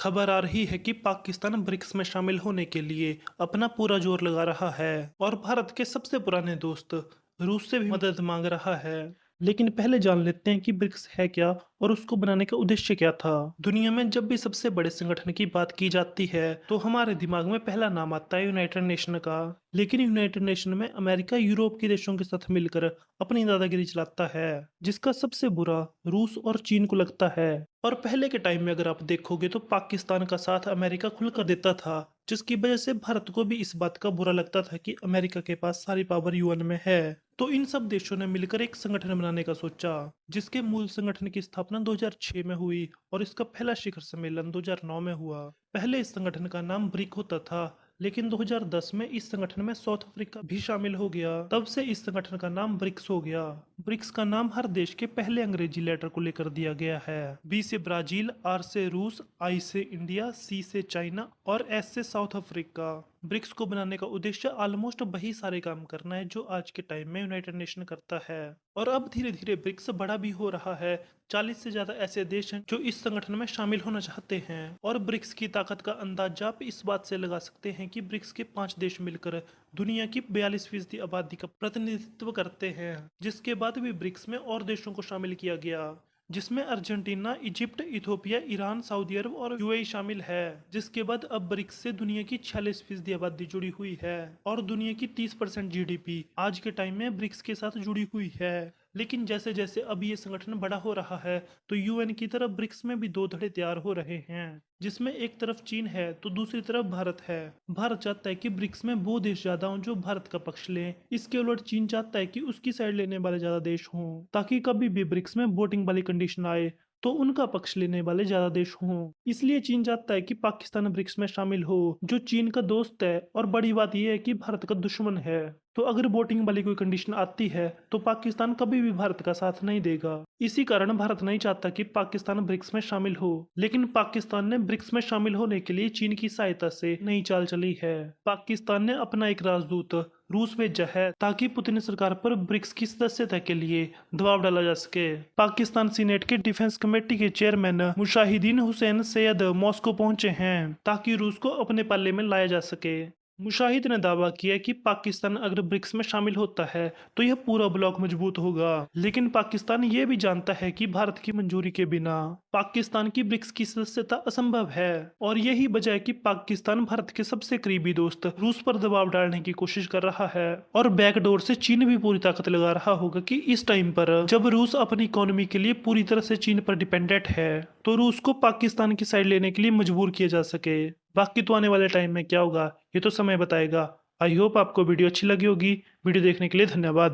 खबर आ रही है कि पाकिस्तान ब्रिक्स में शामिल होने के लिए अपना पूरा जोर लगा रहा है और भारत के सबसे पुराने दोस्त रूस से भी मदद मांग रहा है। लेकिन पहले जान लेते हैं कि ब्रिक्स है क्या और उसको बनाने का उद्देश्य क्या था। दुनिया में जब भी सबसे बड़े संगठन की बात की जाती है तो हमारे दिमाग में पहला नाम आता है यूनाइटेड नेशन का। लेकिन यूनाइटेड नेशन में अमेरिका यूरोप के देशों के साथ मिलकर अपनी दादागिरी चलाता है, जिसका सबसे बुरा रूस और चीन को लगता है। और पहले के टाइम में अगर आप देखोगे तो पाकिस्तान का साथ अमेरिका खुलकर देता था, जिसकी वजह से भारत को भी इस बात का बुरा लगता था कि अमेरिका के पास सारी पावर यूएन में है। तो इन सब देशों ने मिलकर एक संगठन बनाने का सोचा, जिसके मूल संगठन की स्थापना 2006 में हुई और इसका पहला शिखर सम्मेलन 2009 में हुआ। पहले इस संगठन का नाम ब्रिक होता था, लेकिन 2010 में इस संगठन में साउथ अफ्रीका भी शामिल हो गया। तब से इस संगठन का नाम ब्रिक्स हो गया। ब्रिक्स का नाम हर देश के पहले अंग्रेजी लेटर को लेकर दिया गया है। बी से ब्राजील, आर से रूस, आई से इंडिया, सी से चाइना और एस से साउथ अफ्रीका। ब्रिक्स को बनाने का उद्देश्य ऑलमोस्ट वही सारे काम करना है जो आज के टाइम में यूनाइटेड नेशन करता है। और अब धीरे धीरे ब्रिक्स बड़ा भी हो रहा है। 40 से ज्यादा ऐसे देश हैं जो इस संगठन में शामिल होना चाहते हैं। और ब्रिक्स की ताकत का अंदाजा आप इस बात से लगा सकते हैं कि ब्रिक्स के 5 देश मिलकर दुनिया की 42% आबादी का प्रतिनिधित्व करते हैं। जिसके बाद भी ब्रिक्स में और देशों को शामिल किया गया, जिसमें Argentina, Egypt, Ethiopia, Iran, Saudi Arab और यूएई शामिल है। जिसके बाद अब ब्रिक्स से दुनिया की 46% आबादी जुड़ी हुई है और दुनिया की 30% जीडीपी आज के टाइम में ब्रिक्स के साथ जुड़ी हुई है। लेकिन जैसे जैसे अब ये संगठन बड़ा हो रहा है तो यूएन की तरफ ब्रिक्स में भी दो धड़े तैयार हो रहे हैं, जिसमें एक तरफ चीन है तो दूसरी तरफ भारत है। भारत चाहता है कि ब्रिक्स में वो देश ज्यादा हों जो भारत का पक्ष लें। इसके उलट चीन चाहता है कि उसकी साइड लेने वाले ज्यादा देश हों, ताकि कभी भी ब्रिक्स में वोटिंग वाली कंडीशन आए तो उनका पक्ष लेने वाले ज्यादा देश हों। इसलिए चीन चाहता है कि पाकिस्तान ब्रिक्स में शामिल हो, जो चीन का दोस्त है। और बड़ी बात यह है कि भारत का दुश्मन है। तो अगर वोटिंग वाली कोई कंडीशन आती है तो पाकिस्तान कभी भी भारत का साथ नहीं देगा। इसी कारण भारत नहीं चाहता कि पाकिस्तान ब्रिक्स में शामिल हो। लेकिन पाकिस्तान ने ब्रिक्स में शामिल होने के लिए चीन की सहायता से नई चाल चली है। पाकिस्तान ने अपना एक राजदूत रूस भेजा है ताकि पुतिन सरकार पर ब्रिक्स की सदस्यता के लिए दबाव डाला जा सके। पाकिस्तान सीनेट के डिफेंस कमेटी के चेयरमैन मुशाहिदीन हुसैन सैयद मॉस्को पहुंचे हैं ताकि रूस को अपने पल्ले में लाया जा सके। मुशाहिद ने दावा किया कि पाकिस्तान अगर ब्रिक्स में शामिल होता है तो यह पूरा ब्लॉक मजबूत होगा। लेकिन पाकिस्तान ये भी जानता है कि भारत की मंजूरी के बिना पाकिस्तान की ब्रिक्स की सदस्यता असंभव है। और यही वजह है कि पाकिस्तान भारत के सबसे करीबी दोस्त रूस पर दबाव डालने की कोशिश कर रहा है। और बैकडोर से चीन भी पूरी ताकत लगा रहा होगा कि इस टाइम पर जब रूस अपनी इकोनॉमी के लिए पूरी तरह से चीन पर डिपेंडेंट है तो रूस को पाकिस्तान की साइड लेने के लिए मजबूर किया जा सके। बाकी तो आने वाले टाइम में क्या होगा ये तो समय बताएगा। आई होप आपको वीडियो अच्छी लगी होगी। वीडियो देखने के लिए धन्यवाद।